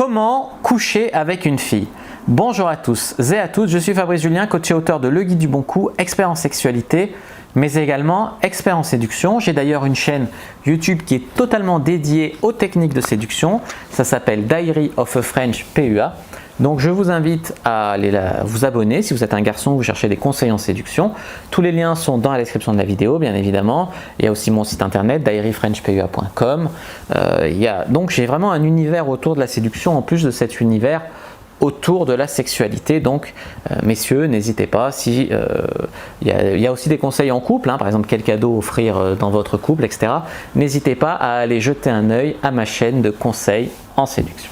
Comment coucher avec une fille? Bonjour à tous et à toutes, je suis Fabrice Julien, coach et auteur de Le Guide du Bon Coup, expert en sexualité, mais également expert en séduction. J'ai d'ailleurs une chaîne YouTube qui est totalement dédiée aux techniques de séduction. Ça s'appelle Diary of a French PUA. Donc je vous invite à aller vous abonner si vous êtes un garçon, vous cherchez des conseils en séduction. Tous les liens sont dans la description de la vidéo, bien évidemment. Il y a aussi mon site internet diaryfrenchpua.com. Donc j'ai vraiment un univers autour de la séduction en plus de cet univers autour de la sexualité. Donc messieurs, n'hésitez pas, si il y a aussi des conseils en couple, par exemple quel cadeau offrir dans votre couple, etc. N'hésitez pas à aller jeter un œil à ma chaîne de conseils en séduction.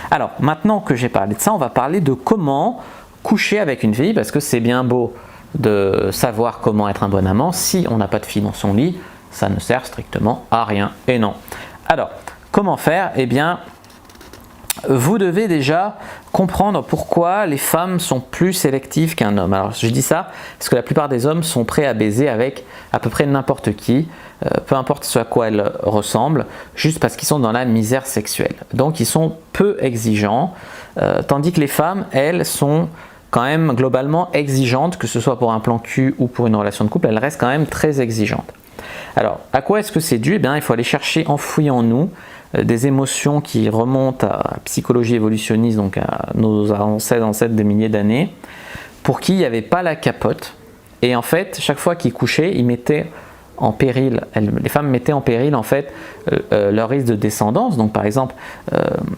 Alors maintenant que j'ai parlé de ça, on va parler de comment coucher avec une fille, parce que c'est bien beau de savoir comment être un bon amant. Si on n'a pas de fille dans son lit, ça ne sert strictement à rien. Et non. Alors comment faire? Eh bien, vous devez déjà comprendre pourquoi les femmes sont plus sélectives qu'un homme. Alors je dis ça parce que la plupart des hommes sont prêts à baiser avec à peu près n'importe qui, peu importe ce à quoi elles ressemblent, juste parce qu'ils sont dans la misère sexuelle. Donc ils sont peu exigeants, tandis que les femmes, elles, sont quand même globalement exigeantes, que ce soit pour un plan cul ou pour une relation de couple, elles restent quand même très exigeantes. Alors à quoi est-ce que c'est dû? Eh bien, il faut aller chercher enfouis en nous des émotions qui remontent à la psychologie évolutionniste, donc à nos ancêtres des milliers d'années, pour qui il n'y avait pas la capote. Et en fait, chaque fois qu'ils couchaient, ils mettaient en péril, les femmes mettaient en péril en fait leur risque de descendance. Donc par exemple,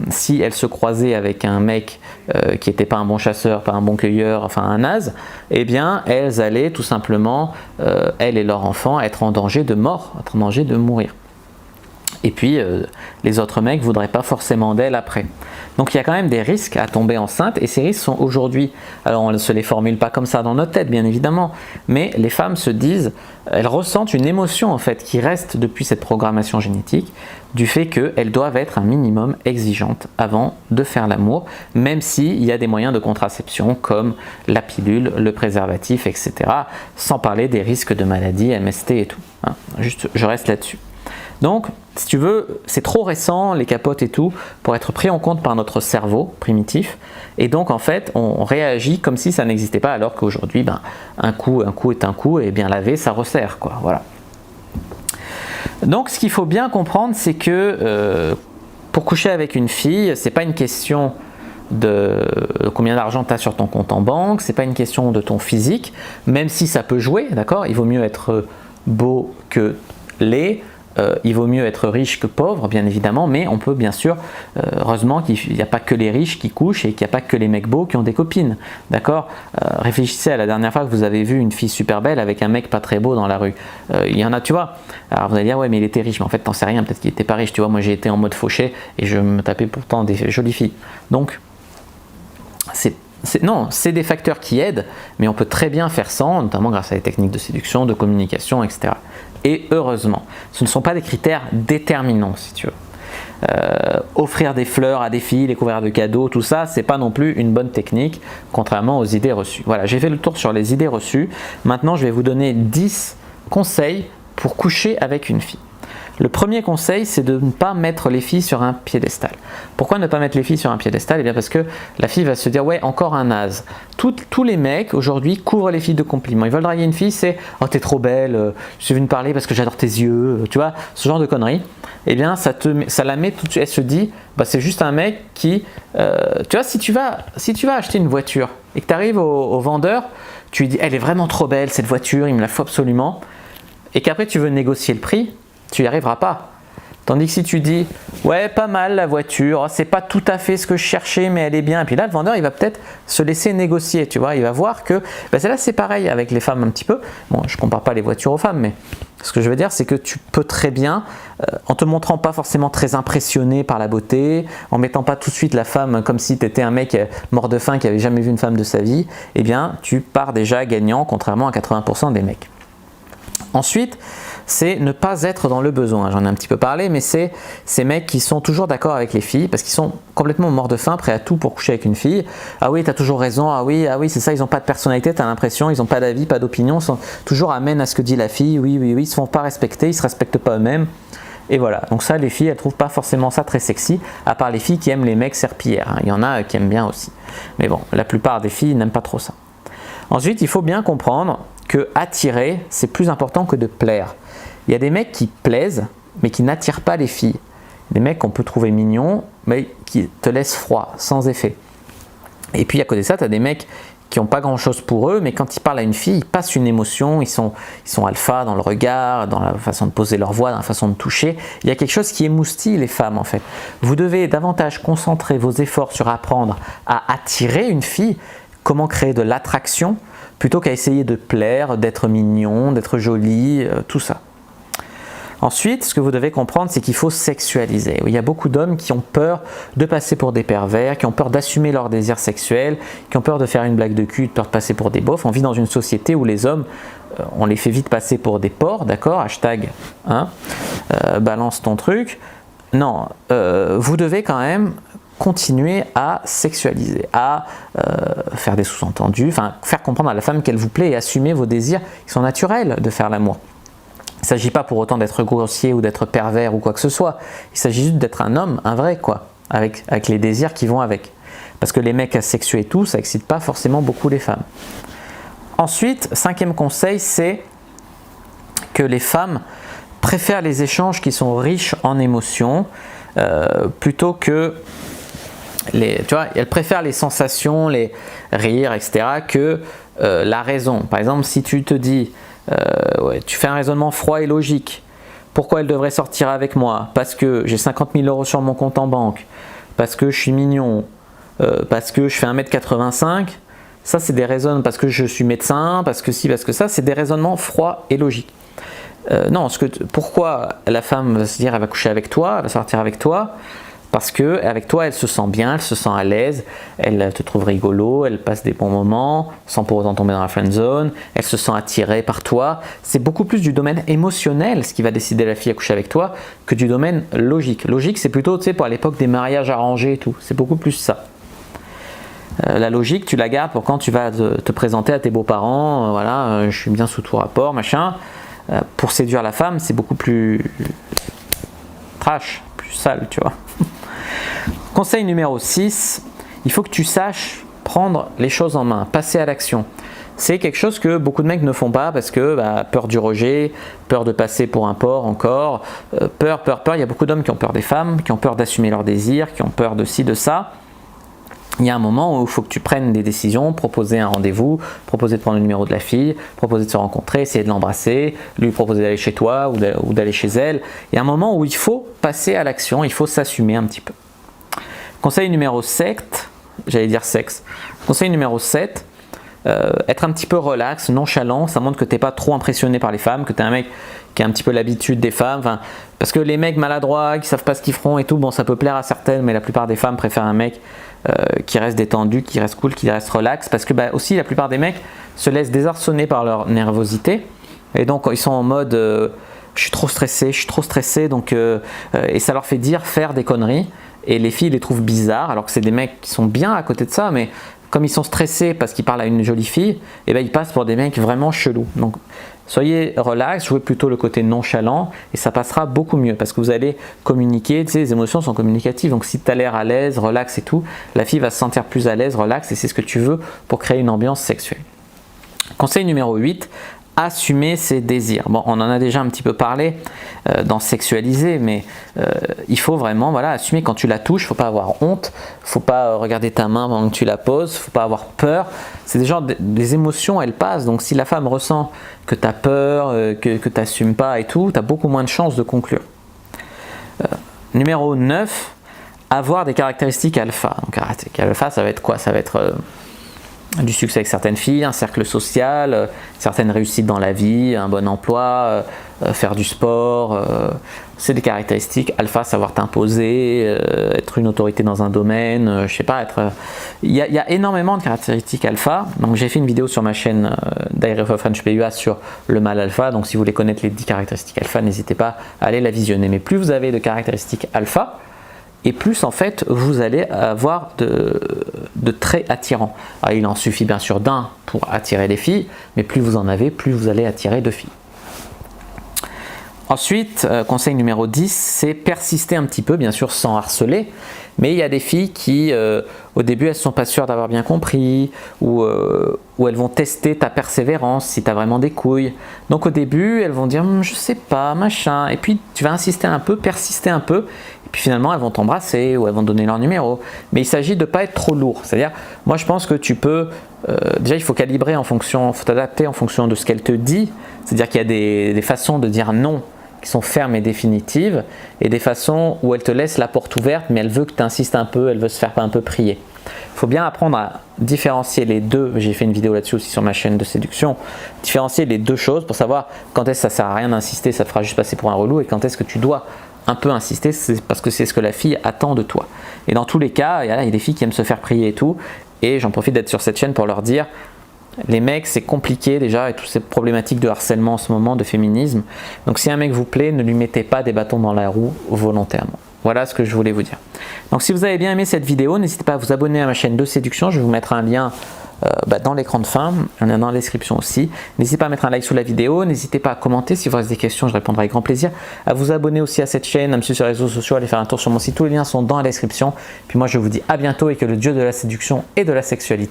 si elles se croisaient avec un mec qui n'était pas un bon chasseur, pas un bon cueilleur, enfin un naze, eh bien elles allaient tout simplement, elles et leurs enfants, être en danger de mort, être en danger de mourir. Et puis les autres mecs ne voudraient pas forcément d'elle après. Donc il y a quand même des risques à tomber enceinte, et ces risques sont aujourd'hui, alors on ne se les formule pas comme ça dans notre tête bien évidemment, mais les femmes se disent, elles ressentent une émotion en fait qui reste depuis cette programmation génétique, du fait qu'elles doivent être un minimum exigeantes avant de faire l'amour, même s'il y a des moyens de contraception comme la pilule, le préservatif, etc. Sans parler des risques de maladies, MST et tout. Juste, je reste là-dessus. Donc, si tu veux, c'est trop récent, les capotes et tout, pour être pris en compte par notre cerveau primitif. Et donc, en fait, on réagit comme si ça n'existait pas, alors qu'aujourd'hui, un coup est un coup, et bien lavé, ça resserre, quoi. Voilà. Donc, ce qu'il faut bien comprendre, c'est que pour coucher avec une fille, c'est pas une question de combien d'argent tu as sur ton compte en banque, c'est pas une question de ton physique, même si ça peut jouer, d'accord? Il vaut mieux être beau que laid. Il vaut mieux être riche que pauvre, bien évidemment, mais on peut bien sûr, heureusement qu'il n'y a pas que les riches qui couchent et qu'il n'y a pas que les mecs beaux qui ont des copines, d'accord? Réfléchissez à la dernière fois que vous avez vu une fille super belle avec un mec pas très beau dans la rue. Il y en a, tu vois. Alors vous allez dire, ouais, mais il était riche, mais en fait, t'en sais rien, peut-être qu'il était pas riche, tu vois. Moi, j'ai été en mode fauché et je me tapais pourtant des jolies filles. Donc, c'est des facteurs qui aident, mais on peut très bien faire sans, notamment grâce à des techniques de séduction, de communication, etc. Et heureusement, ce ne sont pas des critères déterminants, si tu veux. Offrir des fleurs à des filles, les couverts de cadeaux, tout ça, c'est pas non plus une bonne technique, contrairement aux idées reçues. Voilà, j'ai fait le tour sur les idées reçues. Maintenant, je vais vous donner 10 conseils pour coucher avec une fille. Le premier conseil, c'est de ne pas mettre les filles sur un piédestal. Pourquoi ne pas mettre les filles sur un piédestal? Eh bien parce que la fille va se dire, ouais, encore un naze. Tous les mecs aujourd'hui couvrent les filles de compliments. Ils veulent draguer une fille, c'est, oh t'es trop belle, je suis venu te parler parce que j'adore tes yeux, tu vois, ce genre de conneries. Eh bien ça la met tout de suite, elle se dit, c'est juste un mec qui, tu vois, si tu vas acheter une voiture et que tu arrives au vendeur, tu lui dis, elle est vraiment trop belle cette voiture, il me la faut absolument, et qu'après tu veux négocier le prix, tu n'y arriveras pas. Tandis que si tu dis, ouais, pas mal la voiture, c'est pas tout à fait ce que je cherchais, mais elle est bien. Et puis là, le vendeur, il va peut-être se laisser négocier, tu vois. Il va voir que, là, c'est pareil avec les femmes un petit peu. Bon, je compare pas les voitures aux femmes, mais ce que je veux dire, c'est que tu peux très bien, en te montrant pas forcément très impressionné par la beauté, en mettant pas tout de suite la femme comme si tu étais un mec mort de faim qui avait jamais vu une femme de sa vie, eh bien, tu pars déjà gagnant, contrairement à 80% des mecs. Ensuite, c'est ne pas être dans le besoin. J'en ai un petit peu parlé, mais c'est ces mecs qui sont toujours d'accord avec les filles parce qu'ils sont complètement morts de faim, prêts à tout pour coucher avec une fille. Ah oui, t'as toujours raison, ah oui, c'est ça, ils n'ont pas de personnalité, t'as l'impression, ils n'ont pas d'avis, pas d'opinion, sont toujours amènent à ce que dit la fille, oui, ils se font pas respecter, ils se respectent pas eux-mêmes. Et voilà, donc ça les filles elles trouvent pas forcément ça très sexy, à part les filles qui aiment les mecs serpillères, hein. Il y en a qui aiment bien aussi. Mais bon, la plupart des filles n'aiment pas trop ça. Ensuite, il faut bien comprendre que attirer, c'est plus important que de plaire. Il y a des mecs qui plaisent, mais qui n'attirent pas les filles. Des mecs qu'on peut trouver mignons, mais qui te laissent froid, sans effet. Et puis à côté de ça, tu as des mecs qui n'ont pas grand chose pour eux, mais quand ils parlent à une fille, ils passent une émotion, ils sont alpha dans le regard, dans la façon de poser leur voix, dans la façon de toucher. Il y a quelque chose qui émoustille les femmes en fait. Vous devez davantage concentrer vos efforts sur apprendre à attirer une fille, comment créer de l'attraction, plutôt qu'à essayer de plaire, d'être mignon, d'être joli, tout ça. Ensuite, ce que vous devez comprendre, c'est qu'il faut sexualiser. Il y a beaucoup d'hommes qui ont peur de passer pour des pervers, qui ont peur d'assumer leur désir sexuel, qui ont peur de faire une blague de cul, de peur de passer pour des beaufs. On vit dans une société où les hommes, on les fait vite passer pour des porcs, d'accord ? Hashtag, hein, balance ton truc. Non, vous devez quand même continuer à sexualiser, à faire des sous-entendus, enfin faire comprendre à la femme qu'elle vous plaît et assumer vos désirs qui sont naturels de faire l'amour. Il ne s'agit pas pour autant d'être grossier ou d'être pervers ou quoi que ce soit. Il s'agit juste d'être un homme, un vrai quoi, avec les désirs qui vont avec. Parce que les mecs asexués et tout, ça excite pas forcément beaucoup les femmes. Ensuite, 5e conseil, c'est que les femmes préfèrent les échanges qui sont riches en émotions plutôt que tu vois, elles préfèrent les sensations, les rires, etc. que la raison. Par exemple, si tu te dis ouais, tu fais un raisonnement froid et logique. Pourquoi elle devrait sortir avec moi? Parce que j'ai 50 000 € sur mon compte en banque, parce que je suis mignon, parce que je fais 1m85. Ça, c'est des raisonnements, parce que je suis médecin, parce que si, parce que ça, c'est des raisonnements froids et logiques. Non, pourquoi la femme va se dire elle va coucher avec toi, elle va sortir avec toi? Parce que avec toi, elle se sent bien, elle se sent à l'aise, elle te trouve rigolo, elle passe des bons moments sans pour autant tomber dans la friend zone, elle se sent attirée par toi. C'est beaucoup plus du domaine émotionnel ce qui va décider la fille à coucher avec toi que du domaine logique. Logique, c'est plutôt, tu sais, pour à l'époque des mariages arrangés et tout. C'est beaucoup plus ça. La logique, tu la gardes pour quand tu vas te présenter à tes beaux-parents. Voilà, je suis bien sous tout rapport, machin. Pour séduire la femme, c'est beaucoup plus trash, plus sale, tu vois. Conseil numéro 6, il faut que tu saches prendre les choses en main, passer à l'action. C'est quelque chose que beaucoup de mecs ne font pas parce que peur du rejet, peur de passer pour un porc encore, peur. Il y a beaucoup d'hommes qui ont peur des femmes, qui ont peur d'assumer leurs désirs, qui ont peur de ci, de ça. Il y a un moment où il faut que tu prennes des décisions, proposer un rendez-vous, proposer de prendre le numéro de la fille, proposer de se rencontrer, essayer de l'embrasser, lui proposer d'aller chez toi ou d'aller chez elle. Il y a un moment où il faut passer à l'action, il faut s'assumer un petit peu. Conseil numéro 7, j'allais dire sexe. Conseil numéro 7, être un petit peu relax, nonchalant, ça montre que tu n'es pas trop impressionné par les femmes, que tu es un mec qui a un petit peu l'habitude des femmes. Parce que les mecs maladroits, qui ne savent pas ce qu'ils feront et tout, bon, ça peut plaire à certaines, mais la plupart des femmes préfèrent un mec qui reste détendu, qui reste cool, qui reste relax. Parce que aussi, la plupart des mecs se laissent désarçonner par leur nervosité. Et donc, ils sont en mode je suis trop stressé, donc, et ça leur fait faire des conneries. Et les filles les trouvent bizarres, alors que c'est des mecs qui sont bien à côté de ça, mais comme ils sont stressés parce qu'ils parlent à une jolie fille, et ils passent pour des mecs vraiment chelous. Donc soyez relax, jouez plutôt le côté nonchalant et ça passera beaucoup mieux parce que vous allez communiquer, tu sais, les émotions sont communicatives, donc si tu as l'air à l'aise, relax et tout, la fille va se sentir plus à l'aise, relax, et c'est ce que tu veux pour créer une ambiance sexuelle. Conseil numéro 8, assumer ses désirs. Bon, on en a déjà un petit peu parlé dans sexualiser, mais il faut vraiment assumer quand tu la touches, il ne faut pas avoir honte, il ne faut pas regarder ta main pendant que tu la poses, il ne faut pas avoir peur. C'est des émotions, elles passent, donc si la femme ressent que tu as peur, que tu n'assumes pas et tout, tu as beaucoup moins de chances de conclure. Numéro 9, avoir des caractéristiques alpha. Donc caractéristiques alpha, ça va être quoi? Ça va être du succès avec certaines filles, un cercle social, certaines réussites dans la vie, un bon emploi, faire du sport. C'est des caractéristiques alpha, savoir t'imposer, être une autorité dans un domaine, je sais pas, il y a énormément de caractéristiques alpha. Donc j'ai fait une vidéo sur ma chaîne Diary of a French PUA sur le mâle alpha. Donc si vous voulez connaître les 10 caractéristiques alpha, n'hésitez pas à aller la visionner. Mais plus vous avez de caractéristiques alpha, et plus en fait vous allez avoir de traits attirants. Alors, il en suffit bien sûr d'un pour attirer des filles, mais plus vous en avez, plus vous allez attirer de filles. Ensuite, conseil numéro 10, c'est persister un petit peu, bien sûr sans harceler, mais il y a des filles qui, au début, elles ne sont pas sûres d'avoir bien compris, ou elles vont tester ta persévérance, si tu as vraiment des couilles. Donc au début, elles vont dire « je sais pas, machin », et puis tu vas insister un peu, persister un peu, et puis finalement, elles vont t'embrasser, ou elles vont donner leur numéro. Mais il s'agit de ne pas être trop lourd, c'est-à-dire, moi je pense que tu peux, déjà il faut calibrer en fonction, il faut t'adapter en fonction de ce qu'elle te dit, c'est-à-dire qu'il y a des façons de dire non, qui sont fermes et définitives, et des façons où elle te laisse la porte ouverte, mais elle veut que tu insistes un peu, elle veut se faire un peu prier. Il faut bien apprendre à différencier les deux, j'ai fait une vidéo là-dessus aussi sur ma chaîne de séduction, différencier les deux choses pour savoir quand est-ce que ça sert à rien d'insister, ça te fera juste passer pour un relou, et quand est-ce que tu dois un peu insister, c'est parce que c'est ce que la fille attend de toi. Et dans tous les cas, il y a des filles qui aiment se faire prier et tout, et j'en profite d'être sur cette chaîne pour leur dire, les mecs, c'est compliqué déjà, et toutes ces problématiques de harcèlement en ce moment, de féminisme. Donc si un mec vous plaît, ne lui mettez pas des bâtons dans la roue volontairement. Voilà ce que je voulais vous dire. Donc si vous avez bien aimé cette vidéo, n'hésitez pas à vous abonner à ma chaîne de séduction. Je vais vous mettre un lien dans l'écran de fin, il y en a dans la description aussi. N'hésitez pas à mettre un like sous la vidéo, n'hésitez pas à commenter si vous avez des questions, je répondrai avec grand plaisir. À vous abonner aussi à cette chaîne, à me suivre sur les réseaux sociaux, à aller faire un tour sur mon site, tous les liens sont dans la description. Puis moi je vous dis à bientôt et que le dieu de la séduction et de la sexualité